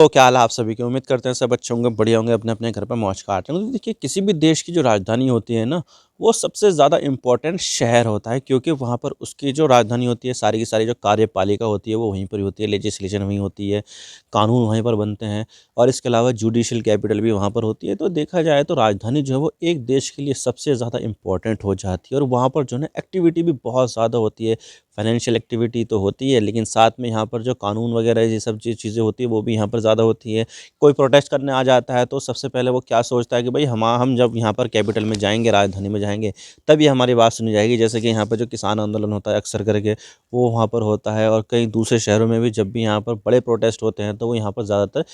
तो क्या हाल है आप सभी की। उम्मीद करते हैं सब अच्छे होंगे, बढ़िया होंगे, अपने अपने घर पर मौज काट रहे होंगे। तो देखिए, किसी भी देश की जो राजधानी होती है ना, वो सबसे ज़्यादा इम्पोर्टेंट शहर होता है, क्योंकि वहाँ पर उसकी जो राजधानी होती है, सारी की सारी जो कार्यपालिका होती है वो वहीं पर होती है, लेजिस्लेशन वहीं होती है, कानून वहीं पर बनते हैं, और इसके अलावा जुडिशल कैपिटल भी वहाँ पर होती है। तो देखा जाए तो राजधानी जो है वो एक देश के लिए सबसे ज़्यादा इम्पोर्टेंट हो जाती है, और वहाँ पर जो है ना एक्टिविटी भी बहुत ज़्यादा होती है। फाइनेंशियल एक्टिविटी तो होती है, लेकिन साथ में यहाँ पर जो कानून वगैरह ये सब चीज़ें होती है वो भी यहाँ पर ज़्यादा होती है। कोई प्रोटेस्ट करने आ जाता है तो सबसे पहले वो क्या सोचता है कि भाई हम जब यहाँ पर कैपिटल में जाएंगे, राजधानी में जाएंगे, तब ये हमारी बात सुनी जाएगी। जैसे कि यहाँ पर जो किसान आंदोलन होता है अक्सर करके, वो वहाँ पर होता है, और कई दूसरे शहरों में भी जब भी यहाँ पर बड़े प्रोटेस्ट होते हैं तो वो यहाँ पर ज़्यादातर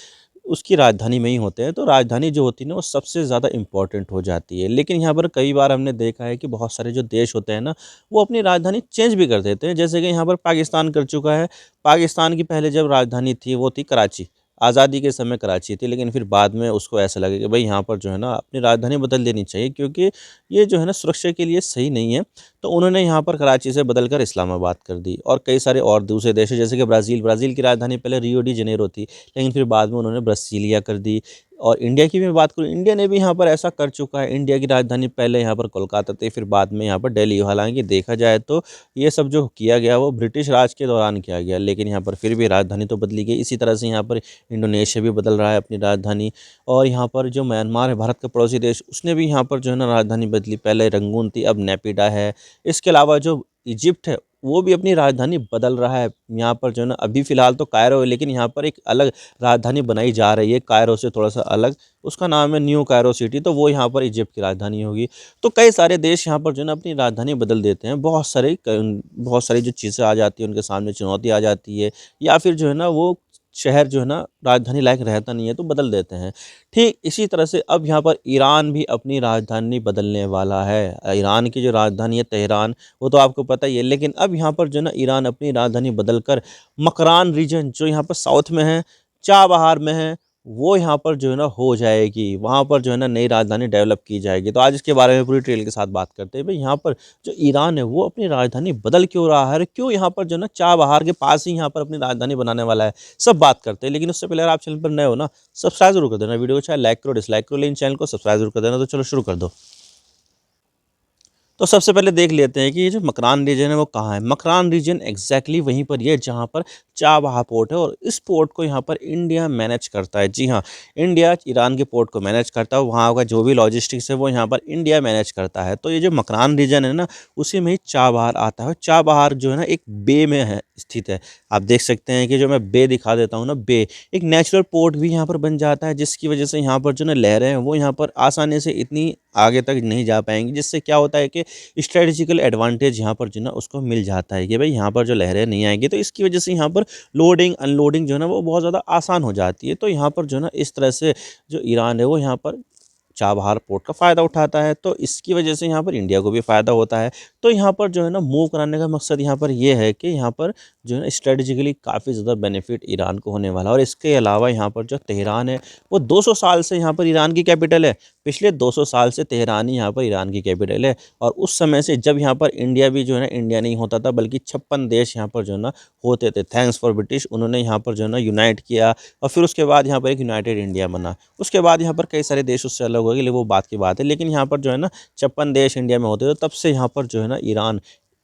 उसकी राजधानी में ही होते हैं। तो राजधानी जो होती है ना वो सबसे ज़्यादा इम्पोर्टेंट हो जाती है। लेकिन यहाँ पर कई बार हमने देखा है कि बहुत सारे जो देश होते हैं ना, वो अपनी राजधानी चेंज भी कर देते हैं। जैसे कि यहाँ पर पाकिस्तान कर चुका है। पाकिस्तान की पहले जब राजधानी थी वो थी कराची। आज़ादी के समय कराची थी, लेकिन फिर बाद में उसको ऐसा लगा कि भाई यहाँ पर जो है ना अपनी राजधानी बदल देनी चाहिए, क्योंकि ये जो है ना सुरक्षा के लिए सही नहीं है। तो उन्होंने यहाँ पर कराची से बदलकर इस्लामाबाद कर दी। और कई सारे और दूसरे देश हैं, जैसे कि ब्राज़ील की राजधानी पहले रियो डी जनेरो थी, लेकिन फिर बाद में उन्होंने ब्रासीलिया कर दी। और इंडिया की भी मैं बात करूँ, इंडिया ने भी यहाँ पर ऐसा कर चुका है। इंडिया की राजधानी पहले यहाँ पर कोलकाता थी, फिर बाद में यहाँ पर दिल्ली। हालांकि देखा जाए तो ये सब जो किया गया वो ब्रिटिश राज के दौरान किया गया, लेकिन यहाँ पर फिर भी राजधानी तो बदली गई। इसी तरह से यहाँ पर इंडोनेशिया भी बदल रहा है अपनी राजधानी। और यहाँ पर जो म्यांमार है, भारत का पड़ोसी देश, उसने भी यहाँ पर जो है ना राजधानी बदली। पहले रंगून थी, अब नेपिडा है। इसके अलावा जो इजिप्ट है, वो भी अपनी राजधानी बदल रहा है। यहाँ पर जो है ना अभी फ़िलहाल तो कायरो है, लेकिन यहाँ पर एक अलग राजधानी बनाई जा रही है, कायरो से थोड़ा सा अलग। उसका नाम है न्यू कायरो सिटी, तो वो यहाँ पर इजिप्ट की राजधानी होगी। तो कई सारे देश यहाँ पर जो है ना अपनी राजधानी बदल देते हैं। बहुत सारी जो चीज़ें आ जाती है उनके सामने, चुनौती आ जाती है, या फिर जो है ना वो शहर जो है ना राजधानी लायक रहता नहीं है तो बदल देते हैं। ठीक इसी तरह से अब यहाँ पर ईरान भी अपनी राजधानी बदलने वाला है। ईरान की जो राजधानी है तेहरान, वो तो आपको पता ही है, लेकिन अब यहाँ पर जो है ना ईरान अपनी राजधानी बदलकर मकरान रीजन, जो यहाँ पर साउथ में है, चाबहार में है, वो यहाँ पर जो है ना हो जाएगी। वहाँ पर जो है ना नई राजधानी डेवलप की जाएगी। तो आज इसके बारे में पूरी डिटेल के साथ बात करते हैं। भाई यहाँ पर जो ईरान है वो अपनी राजधानी बदल क्यों रहा है, क्यों यहाँ पर जो है ना चाबहार के पास ही यहाँ पर अपनी राजधानी बनाने वाला है, सब बात करते हैं। लेकिन उससे पहले अगर आप चैनल पर नए हो ना, सब्सक्राइब जरूर कर देना। वीडियो को चाहे लाइक करो डिसलाइक करो, लेकिन चैनल को सब्सक्राइब जरूर कर देना। तो चलो शुरू कर दो। तो सबसे पहले देख लेते हैं कि ये जो मकरान रीजन है वो कहाँ है। मकरान रीजन एग्जैक्टली वहीं पर ये जहाँ पर चाबहार पोर्ट है, और इस पोर्ट को यहाँ पर इंडिया मैनेज करता है। जी हाँ, इंडिया ईरान के पोर्ट को मैनेज करता है। वहाँ का जो भी लॉजिस्टिक्स है वो यहाँ पर इंडिया मैनेज करता है। तो ये जो मकरान रीजन है ना, उसी में ही चाबहार आता है। चाबहार जो है ना एक बे में है स्थित है। आप देख सकते हैं कि जो मैं बे दिखा देता हूँ ना, बे एक नेचुरल पोर्ट भी यहाँ पर बन जाता है, जिसकी वजह से यहाँ पर जो ना लहरें हैं वो यहाँ पर आसानी से इतनी आगे तक नहीं जा पाएंगी। जिससे क्या होता है कि स्ट्रेटेजिकल एडवांटेज यहाँ पर जो ना उसको मिल जाता है कि भाई यहाँ पर जो लहरें नहीं आएंगी, तो इसकी वजह से यहाँ पर लोडिंग अनलोडिंग जो है ना वो बहुत ज़्यादा आसान हो जाती है। तो यहाँ पर जो है ना इस तरह से जो ईरान है वो यहाँ पर चाबहार पोर्ट का फ़ायदा उठाता है। तो इसकी वजह से यहाँ पर इंडिया को भी फ़ायदा होता है। तो यहाँ पर जो है ना मूव कराने का मकसद यहाँ पर ये है कि यहाँ पर जो है ना स्ट्रेटेजिकली काफ़ी ज़्यादा बेनिफिट ईरान को होने वाला है। और इसके अलावा यहाँ पर जो तेहरान है वो 200 साल से यहाँ पर ईरान की कैपिटल है। पिछले 200 साल से तेहरान ही यहाँ पर ईरान की कैपिटल है। और उस समय से जब यहाँ पर इंडिया भी जो है ना इंडिया नहीं होता था, बल्कि 56 देश यहाँ पर जो है ना होते थे। थैंक्स फॉर ब्रिटिश, उन्होंने यहाँ पर जो है ना यूनाइट किया, और फिर उसके बाद यहाँ पर एक यूनाइटेड इंडिया बना। उसके बाद यहाँ पर कई सारे देश उससे अलग हो गए, वो बात की बात है। लेकिन यहाँ पर जो है ना 56 देश इंडिया में होते थे, तब से यहाँ पर जो है ना ईरान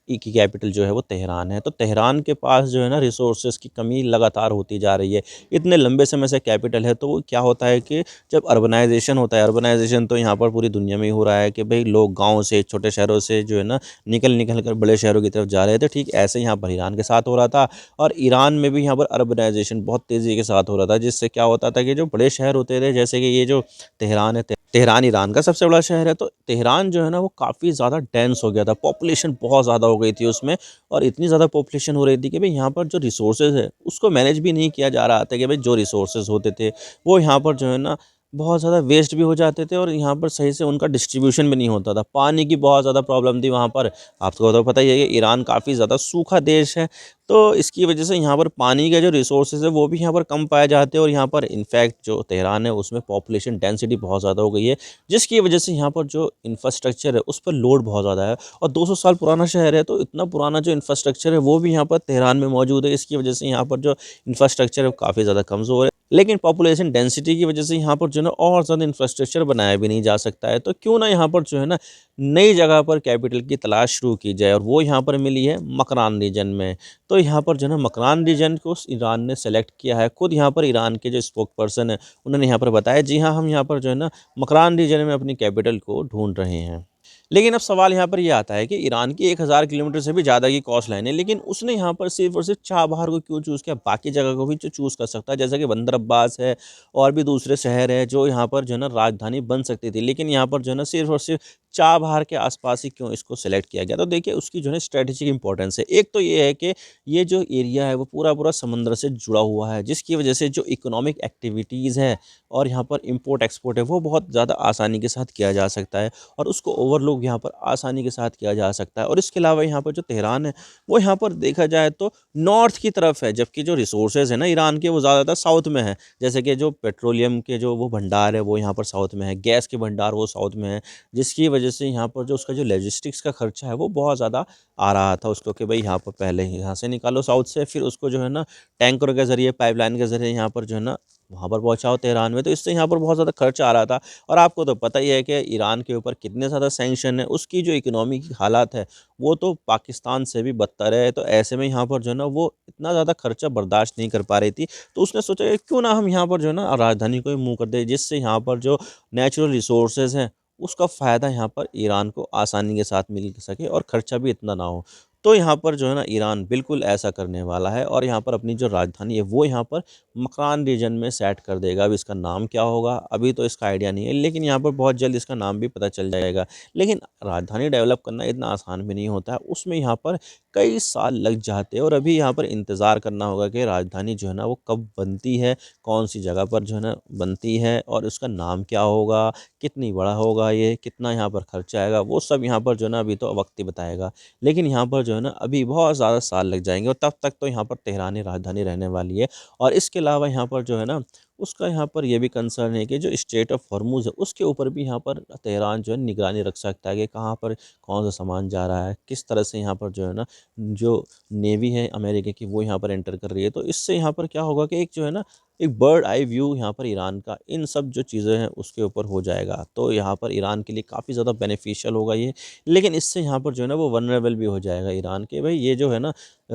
की कैपिटल जो है वो तेहरान है। तो तेहरान के पास जो है ना रिसोर्सेज की कमी लगातार होती जा रही है। इतने लंबे समय से कैपिटल है, तो वो क्या होता है कि जब अर्बनाइजेशन होता है, अर्बनाइजेशन तो यहाँ पर पूरी दुनिया में ही हो रहा है कि भाई लोग गाँव से, छोटे शहरों से जो है ना निकल कर बड़े शहरों की तरफ जा रहे थे। ठीक ऐसे यहाँ पर ईरान के साथ हो रहा था। और ईरान में भी यहाँ पर अर्बनाइजेशन बहुत तेज़ी के साथ हो रहा था, जिससे क्या होता था कि जो बड़े शहर होते थे, जैसे कि ये जो तेहरान है, तेहरान ईरान का सबसे बड़ा शहर है। तो तेहरान जो है ना वो काफ़ी ज़्यादा डेंस हो गया था, पॉपुलेशन बहुत ज़्यादा हो गई थी उसमें। और इतनी ज़्यादा पॉपुलेशन हो रही थी कि भाई यहाँ पर जो रिसोर्सेज है उसको मैनेज भी नहीं किया जा रहा था। कि भाई जो रिसोर्सेज होते थे वो यहाँ पर जो है ना बहुत ज़्यादा वेस्ट भी हो जाते थे, और यहाँ पर सही से उनका डिस्ट्रीब्यूशन भी नहीं होता था। पानी की बहुत ज़्यादा प्रॉब्लम थी वहाँ पर। आपको तो पता ही है कि ईरान काफ़ी ज़्यादा सूखा देश है। तो इसकी वजह से यहाँ पर पानी के जो रिसोर्सेज़ है वो भी यहाँ पर कम पाए जाते हैं और यहाँ पर इनफैक्ट जो तेहरान है उसमें पॉपुलेशन डेंसिटी बहुत ज़्यादा हो गई है, जिसकी वजह से यहाँ पर जो इंफ्रास्ट्रक्चर है उस पर लोड बहुत ज़्यादा है। और 200 साल पुराना शहर है, तो इतना पुराना जो इंफ्रास्ट्रक्चर है वो भी यहाँ पर तेहरान में मौजूद है। इसकी वजह से यहाँ पर जो इंफ्रास्ट्रक्चर है वो काफ़ी ज़्यादा कमज़ोर है। लेकिन पॉपुलेशन डेंसिटी की वजह से यहाँ पर जो है ना और ज़्यादा इंफ्रास्ट्रक्चर बनाया भी नहीं जा सकता है। तो क्यों ना यहाँ पर जो है ना नई जगह पर कैपिटल की तलाश शुरू की जाए, और वो यहाँ पर मिली है मकरान रीजन में। तो यहाँ पर जो है ना मकरान रीजन को ईरान ने सेलेक्ट किया है। खुद यहाँ पर ईरान के जो स्पोक पर्सन है उन्होंने यहाँ पर बताया, जी हाँ, हम यहाँ पर जो है ना मकरान रीजन में अपनी कैपिटल को ढूंढ रहे हैं। लेकिन अब सवाल यहाँ पर ये आता है कि ईरान की 1000 किलोमीटर से भी ज़्यादा की कॉस्ट लाइन है, लेकिन उसने यहाँ पर सिर्फ और सिर्फ चाबहार को क्यों चूज़ किया? बाकी जगह को भी जो चूज़ कर सकता है, जैसे कि बंदर अब्बास है और भी दूसरे शहर है जो यहाँ पर जो है ना राजधानी बन सकती थी, लेकिन यहाँ पर जो है ना सिर्फ और सिर्फ चाबहार के आसपास ही क्यों इसको सेलेक्ट किया गया? तो देखिए उसकी जो है स्ट्रेटेजिक इंपॉर्टेंस है। एक तो ये है कि ये जो एरिया है वो पूरा पूरा समंदर से जुड़ा हुआ है, जिसकी वजह से जो इकोनॉमिक एक्टिविटीज़ है और यहाँ पर इम्पोर्ट एक्सपोर्ट है वो बहुत ज़्यादा आसानी के साथ किया जा सकता है, और उसको ओवरलुक यहाँ पर आसानी के साथ किया जा सकता है। और इसके अलावा यहाँ पर जो तेहरान है वो यहाँ पर देखा जाए तो नॉर्थ की तरफ है, जबकि जो रिसोर्सेज है ना ईरान के वो ज़्यादातर साउथ में है। जैसे कि जो पेट्रोलियम के जो वो भंडार है वो यहाँ पर साउथ में है, गैस के भंडार वो साउथ में है, जिसकी वजह से यहाँ पर जो उसका जो लॉजिस्टिक्स का खर्चा है वो बहुत ज़्यादा आ रहा था उसको, कि भाई यहाँ पर पहले ही यहाँ से निकालो साउथ से, फिर उसको जो है ना टैंकर के ज़रिए पाइपलाइन के ज़रिए यहाँ पर जो है ना वहाँ पर पहुँचाओ तेहरान में। तो इससे यहाँ पर बहुत ज़्यादा खर्चा आ रहा था। और आपको तो पता ही है कि ईरान के ऊपर कितने ज़्यादा सैंक्शन है, उसकी जो इकोनॉमी की हालात है वो तो पाकिस्तान से भी बदतर है। तो ऐसे में यहाँ पर जो है ना वो इतना ज़्यादा खर्चा बर्दाश्त नहीं कर पा रही थी, तो उसने सोचा कि क्यों ना हम यहाँ पर जो है ना राजधानी को ही मूव कर दें, जिससे यहाँ पर जो नेचुरल रिसोर्सेज हैं उसका फ़ायदा यहाँ पर ईरान को आसानी के साथ मिल सके और खर्चा भी इतना ना हो। तो यहाँ पर जो है ना ईरान बिल्कुल ऐसा करने वाला है, और यहाँ पर अपनी जो राजधानी है वो यहाँ पर मकरान रीजन में सेट कर देगा। अब इसका नाम क्या होगा अभी तो इसका आइडिया नहीं है, लेकिन यहाँ पर बहुत जल्द इसका नाम भी पता चल जाएगा। लेकिन राजधानी डेवलप करना इतना आसान भी नहीं होता है, उसमें यहाँ पर कई साल लग जाते हैं, और अभी यहाँ पर इंतज़ार करना होगा कि राजधानी जो है ना वो कब बनती है, कौन सी जगह पर जो है ना बनती है, और उसका नाम क्या होगा, कितनी बड़ा होगा, ये कितना यहाँ पर खर्चा आएगा, वो सब यहाँ पर जो है ना अभी तो वक्त ही बताएगा। लेकिन यहाँ पर जो है ना अभी बहुत ज़्यादा साल लग जाएंगे, और तब तक तो यहाँ पर तेहरान ही राजधानी रहने वाली है। और इसके अलावा यहाँ पर जो है ना उसका यहाँ पर ये भी कंसर्न है कि जो स्ट्रेट ऑफ हॉर्मुज़ है उसके ऊपर भी यहाँ पर तेहरान जो है निगरानी रख सकता है कि कहाँ पर कौन सा सामान जा रहा है, किस तरह से यहाँ पर जो है ना जो नेवी है अमेरिका की वो यहाँ पर एंटर कर रही है। तो इससे यहाँ पर क्या होगा कि एक जो है ना एक बर्ड आई व्यू यहाँ पर ईरान का इन सब जो चीज़ें हैं उसके ऊपर हो जाएगा। तो यहाँ पर ईरान के लिए काफ़ी ज़्यादा बेनिफिशियल होगा ये। लेकिन इससे यहाँ पर जो है ना वो वनरेबल भी हो जाएगा ईरान के, भाई ये जो है ना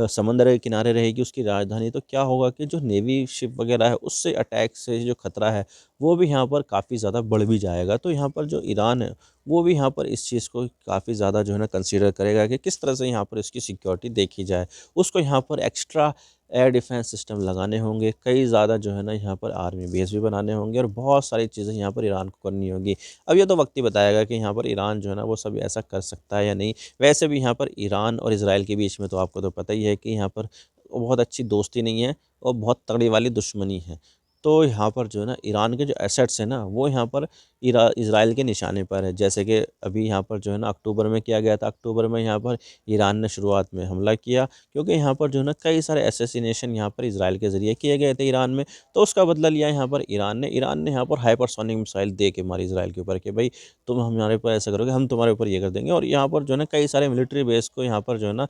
समंदर के किनारे रहेगी उसकी राजधानी, तो क्या होगा कि जो नेवी शिप वगैरह है उससे अटैक से जो खतरा है वो भी यहाँ पर काफ़ी ज़्यादा बढ़ भी जाएगा। तो यहाँ पर जो ईरान है वो भी यहाँ पर इस चीज़ को काफ़ी ज़्यादा जो है ना कंसीडर करेगा कि किस तरह से यहाँ पर इसकी सिक्योरिटी देखी जाए। उसको यहाँ पर एक्स्ट्रा एयर डिफेंस सिस्टम लगाने होंगे, कई ज़्यादा जो है ना यहाँ पर आर्मी बेस भी बनाने होंगे, और बहुत सारी चीज़ें यहाँ पर ईरान को करनी होगी। अब ये तो वक्त ही बताएगा कि यहाँ पर ईरान जो है ना वो सब ऐसा कर सकता है या नहीं। वैसे भी यहाँ पर ईरान और इज़राइल के बीच में तो आपको तो पता ही है कि यहाँ पर बहुत अच्छी दोस्ती नहीं है और बहुत तगड़ी वाली दुश्मनी है। तो यहाँ पर जो है ना ईरान के जो एसेट्स हैं ना वो यहाँ पर इज़राइल के निशाने पर है। जैसे कि अभी यहाँ पर जो है ना अक्टूबर में किया गया था, अक्टूबर में यहाँ पर ईरान ने शुरुआत में हमला किया, क्योंकि यहाँ पर जो है ना कई सारे असैसिनेशन यहाँ पर इज़राइल के ज़रिए किए गए थे ईरान में। तो उसका बदला लिया यहाँ पर ईरान ने यहाँ पर हाइपरसोनिक मिसाइल दे के मारी इज़राइल के ऊपर कि भाई तुम हमारे ऊपर ऐसा करोगे हम तुम्हारे ऊपर ये कर देंगे। और यहाँ पर जो है ना कई सारे मिलिट्री बेस को यहाँ पर जो है ना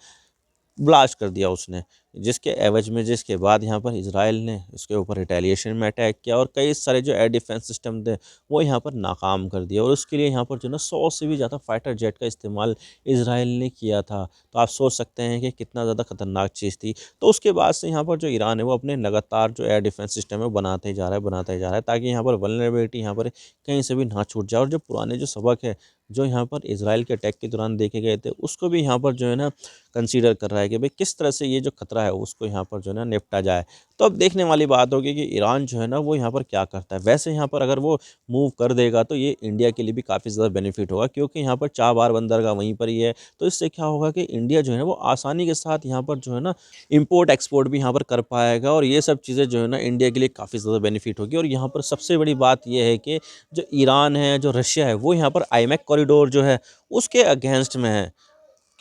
ब्लास्ट कर दिया उसने, जिसके एवज में जिसके बाद यहाँ पर इज़राइल ने उसके ऊपर रिटेलिएशन में अटैक किया, और कई सारे जो एयर डिफेंस सिस्टम थे वो यहाँ पर नाकाम कर दिया। और उसके लिए यहाँ पर जो ना 100 से भी ज़्यादा फाइटर जेट का इस्तेमाल इज़राइल ने किया था। तो आप सोच सकते हैं कि कितना ज़्यादा खतरनाक चीज़ थी। तो उसके बाद से यहाँ पर जो ईरान है वो अपने लगातार जो एयर डिफेंस सिस्टम है वो बनाते ही जा रहा है, बनाते ही जा रहा है, ताकि यहाँ पर वल्नरेबिलिटी यहाँ पर कहीं से भी ना छूट जाए। और जो पुराने जो सबक है जो यहाँ पर इज़राइल के अटैक के दौरान देखे गए थे उसको भी यहाँ पर जो है ना कंसीडर कर रहा है कि भाई किस तरह से ये जो खतरा है उसको यहाँ पर जो है ना निपटा जाए। तो अब देखने वाली बात होगी कि ईरान जो है ना वो यहाँ पर क्या करता है। वैसे यहाँ पर अगर वो मूव कर देगा तो ये इंडिया के लिए भी काफ़ी ज़्यादा बेनिफिट होगा, क्योंकि यहाँ पर चाबहार बंदरगाह वहीं पर ही है। तो इससे क्या होगा कि इंडिया जो है ना वो आसानी के साथ यहाँ पर जो है ना इम्पोर्ट एक्सपोर्ट भी यहाँ पर कर पाएगा, और ये सब चीज़ें जो है ना इंडिया के लिए काफ़ी ज़्यादा बेनिफिट होगी। और यहाँ पर सबसे बड़ी बात यह है कि जो ईरान है जो रशिया है वो यहाँ पर आईमैक कॉरिडोर जो है उसके अगेंस्ट में है।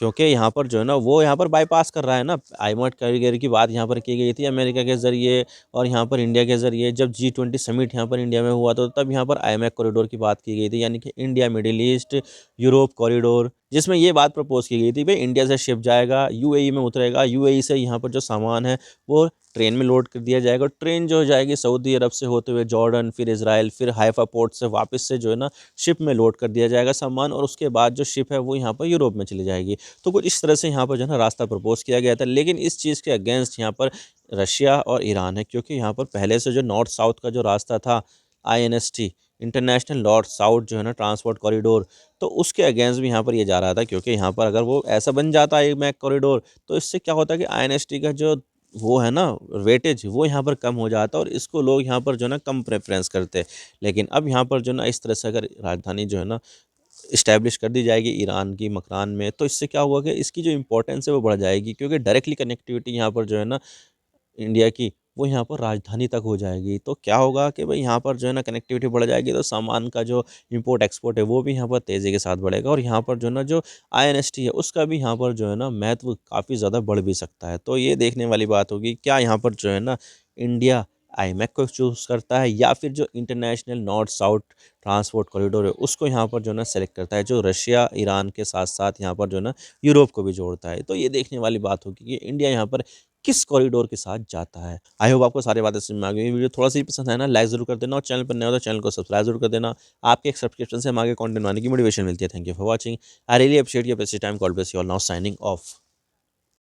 क्योंकि यहाँ पर जो है ना वो यहाँ पर बाईपास कर रहा है ना। आईमैक कॉरिडोर की बात यहाँ पर की गई थी अमेरिका के ज़रिए और यहाँ पर इंडिया के ज़रिए। जब G20 समिट यहाँ पर इंडिया में हुआ था तब यहाँ पर आईमैक कॉरिडोर की बात की गई थी, यानी कि India middle east Europe corridor, जिसमें ये बात प्रपोज की गई थी भाई इंडिया से शिप जाएगा, यूएई में उतरेगा, यूएई से यहाँ पर जो सामान है वो ट्रेन में लोड कर दिया जाएगा। ट्रेन जो जाएगी सऊदी अरब से होते हुए जॉर्डन, फिर इजराइल, फिर हाइफा पोर्ट से वापस से जो है ना शिप में लोड कर दिया जाएगा सामान, और उसके बाद जो शिप है वो यहाँ पर यूरोप में चली जाएगी। तो कुछ इस तरह से यहाँ पर जो है ना रास्ता प्रपोज किया गया था। लेकिन इस चीज़ के अगेंस्ट यहाँ पर रशिया और ईरान है, क्योंकि यहाँ पर पहले से जो नॉर्थ साउथ का जो रास्ता था INST, इंटरनेशनल नॉर्थ साउथ जो है ना ट्रांसपोर्ट कॉरिडोर, तो उसके अगेंस्ट भी यहाँ पर ये जा रहा था। क्योंकि यहाँ पर अगर वो ऐसा बन जाता है मैक कॉरिडोर तो इससे क्या होता है कि INST का जो वो है ना वेटेज वो यहाँ पर कम हो जाता है और इसको लोग यहाँ पर जो है ना कम प्रेफरेंस करते हैं। लेकिन अब यहाँ पर जो है ना इस तरह से अगर राजधानी जो है ना इस्टेब्लिश कर दी जाएगी ईरान की मकरान में, तो इससे क्या होगा कि इसकी जो इम्पोर्टेंस है वो बढ़ जाएगी। क्योंकि डायरेक्टली कनेक्टिविटी यहाँ पर जो है ना इंडिया की वो यहाँ पर राजधानी तक हो जाएगी। तो क्या होगा कि भाई यहाँ पर जो है ना कनेक्टिविटी बढ़ जाएगी तो सामान का जो इंपोर्ट एक्सपोर्ट है वो भी यहाँ पर तेज़ी के साथ बढ़ेगा, और यहाँ पर जो है ना जो INST है उसका भी यहाँ पर जो है ना महत्व काफ़ी ज़्यादा बढ़ भी सकता है। तो ये देखने वाली बात होगी क्या यहाँ पर जो है ना इंडिया आईमैक को चूज़ करता है या फिर जो international north south transport corridor है उसको यहाँ पर जो है ना सेलेक्ट करता है, जो रशिया ईरान के साथ साथ यहाँ पर जो है ना यूरोप को भी जोड़ता है। तो ये देखने वाली बात होगी कि इंडिया यहाँ पर किस कॉरिडोर के साथ जाता है। आई होप आपको सारी बातें समझ में आ गई। वीडियो थोड़ा सा ही पसंद है ना लाइक जरूर कर देना, और चैनल पर नया हो तो चैनल को सब्सक्राइब जरूर कर देना। आपके एक सब्सक्रिप्शन से हम आगे कंटेंट बनाने की मोटिवेशन मिलती है। Thank you for watching. I really appreciate your precious time. God bless you all. Now signing off.